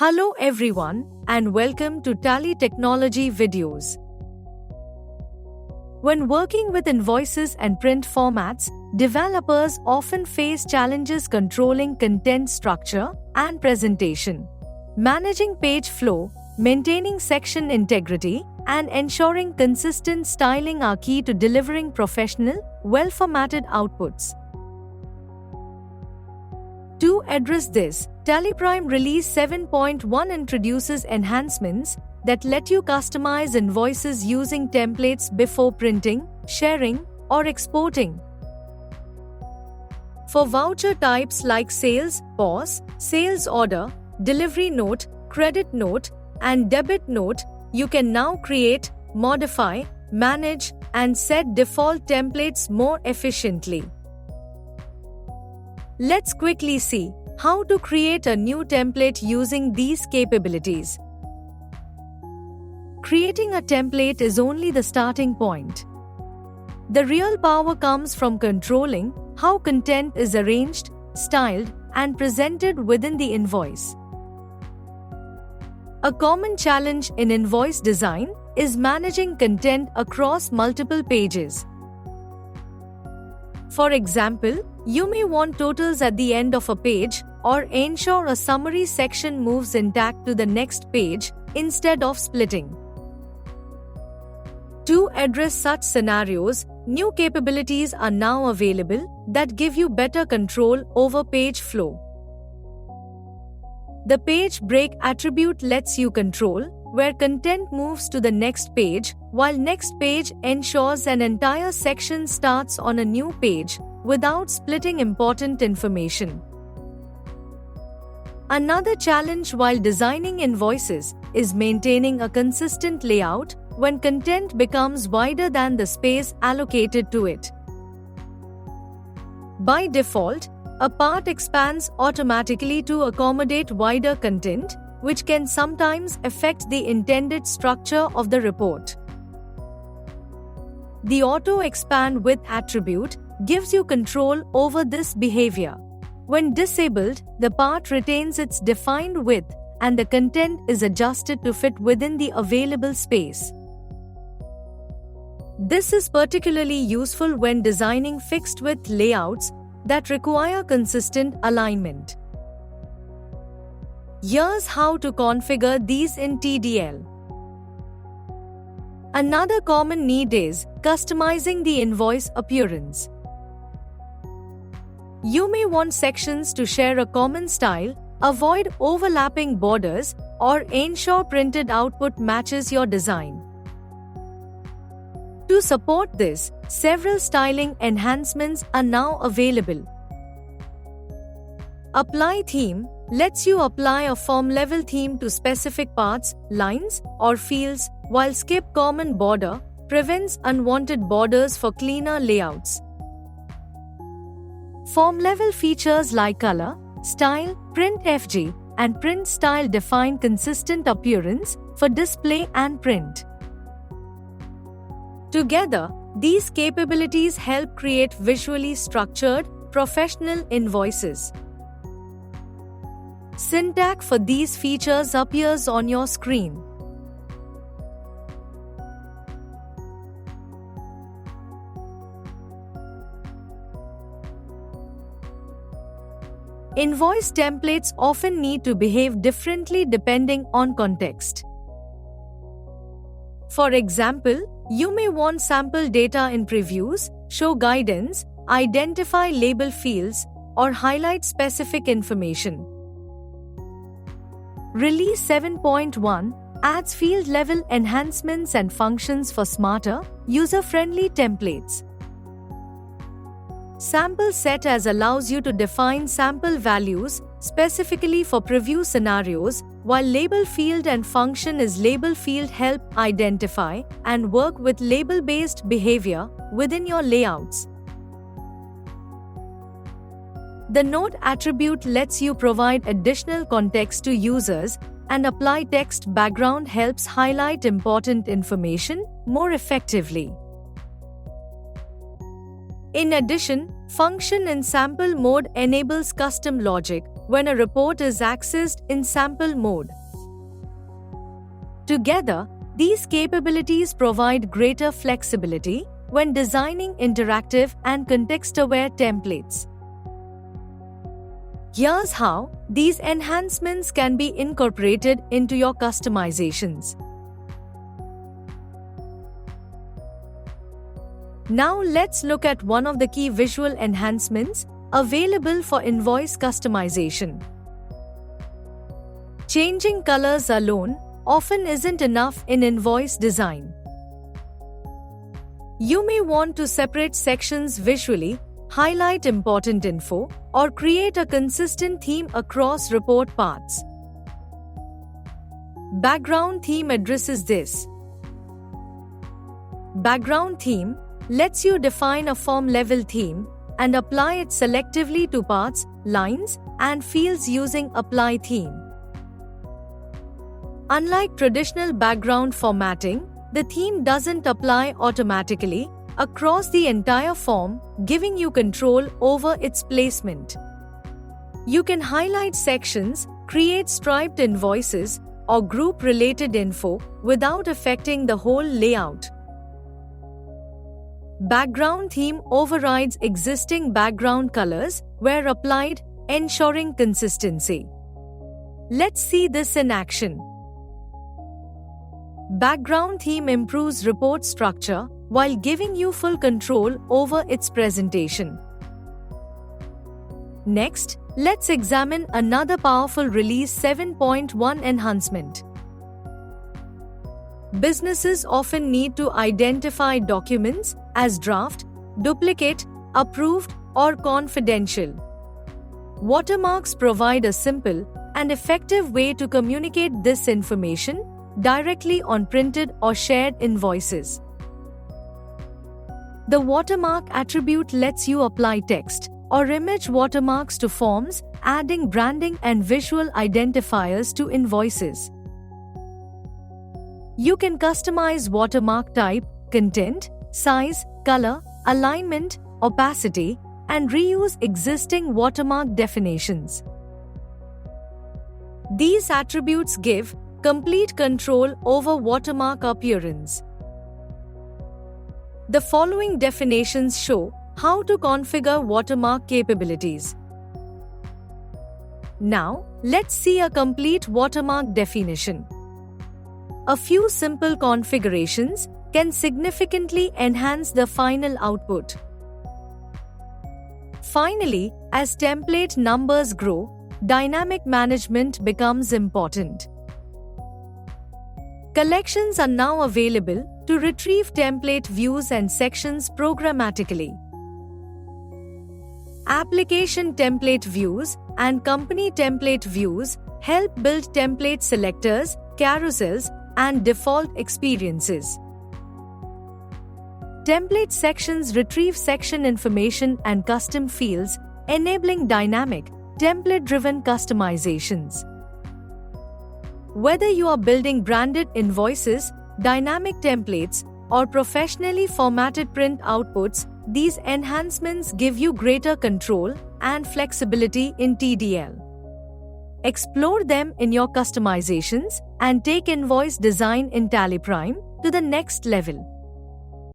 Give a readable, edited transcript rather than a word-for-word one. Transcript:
Hello everyone and welcome to Tally Technology videos. When working with invoices and print formats, developers often face challenges controlling content structure and presentation. Managing page flow, maintaining section integrity, and ensuring consistent styling are key to delivering professional, well-formatted outputs. To address this, TallyPrime Release 7.1 introduces enhancements that let you customize invoices using templates before printing, sharing, or exporting. For voucher types like sales, POS, sales order, delivery note, credit note, and debit note, you can now create, modify, manage, and set default templates more efficiently. Let's quickly see how to create a new template using these capabilities. Creating a template is only the starting point. The real power comes from controlling how content is arranged, styled, and presented within the invoice. A common challenge in invoice design is managing content across multiple pages. For example, you may want totals at the end of a page or ensure a summary section moves intact to the next page instead of splitting. To address such scenarios, new capabilities are now available that give you better control over page flow. The page break attribute lets you control where content moves to the next page, while next page ensures an entire section starts on a new page without splitting important information. Another challenge while designing invoices is maintaining a consistent layout when content becomes wider than the space allocated to it. By default, a part expands automatically to accommodate wider content, which can sometimes affect the intended structure of the report. The Auto Expand Width attribute gives you control over this behavior. When disabled, the part retains its defined width and the content is adjusted to fit within the available space. This is particularly useful when designing fixed-width layouts that require consistent alignment. Here's how to configure these in TDL. Another common need is customizing the invoice appearance. You may want sections to share a common style, avoid overlapping borders, or ensure printed output matches your design. To support this, several styling enhancements are now available. Apply Theme lets you apply a form-level theme to specific parts, lines, or fields, while Skip Common Border prevents unwanted borders for cleaner layouts. Form-level features like color, style, print FG, and print style define consistent appearance for display and print. Together, these capabilities help create visually structured, professional invoices. Syntax for these features appears on your screen. Invoice templates often need to behave differently depending on context. For example, you may want sample data in previews, show guidance, identify label fields, or highlight specific information. Release 7.1 adds field-level enhancements and functions for smarter, user-friendly templates. Sample set as allows you to define sample values specifically for preview scenarios, while label field and function is label field help identify and work with label-based behavior within your layouts. The Note attribute lets you provide additional context to users, and Apply Text background helps highlight important information more effectively. In addition, Function in sample mode enables custom logic, when a report is accessed in sample mode. Together, these capabilities provide greater flexibility when designing interactive and context-aware templates. Here's how these enhancements can be incorporated into your customizations. Now let's look at one of the key visual enhancements available for invoice customization. Changing colors alone often isn't enough in invoice design. You may want to separate sections visually, highlight important info, or create a consistent theme across report parts. Background theme addresses this. Background theme lets you define a form-level theme and apply it selectively to parts, lines, and fields using Apply Theme. Unlike traditional background formatting, the theme doesn't apply automatically across the entire form, giving you control over its placement. You can highlight sections, create striped invoices, or group related info without affecting the whole layout. Background theme overrides existing background colors where applied, ensuring consistency. Let's see this in action. Background theme improves report structure while giving you full control over its presentation. Next, let's examine another powerful Release 7.1 enhancement. Businesses often need to identify documents as draft, duplicate, approved, or confidential. Watermarks provide a simple and effective way to communicate this information directly on printed or shared invoices. The watermark attribute lets you apply text or image watermarks to forms, adding branding and visual identifiers to invoices. You can customize watermark type, content, size, color, alignment, opacity, and reuse existing watermark definitions. These attributes give complete control over watermark appearance. The following definitions show how to configure watermark capabilities. Now, let's see a complete watermark definition. A few simple configurations can significantly enhance the final output. Finally, as template numbers grow, dynamic management becomes important. Collections are now available to retrieve template views and sections programmatically. Application template views and company template views help build template selectors, carousels, and default experiences. Template sections retrieve section information and custom fields, enabling dynamic, template-driven customizations. Whether you are building branded invoices, dynamic templates, or professionally formatted print outputs, these enhancements give you greater control and flexibility in TDL. Explore them in your customizations and take invoice design in TallyPrime to the next level.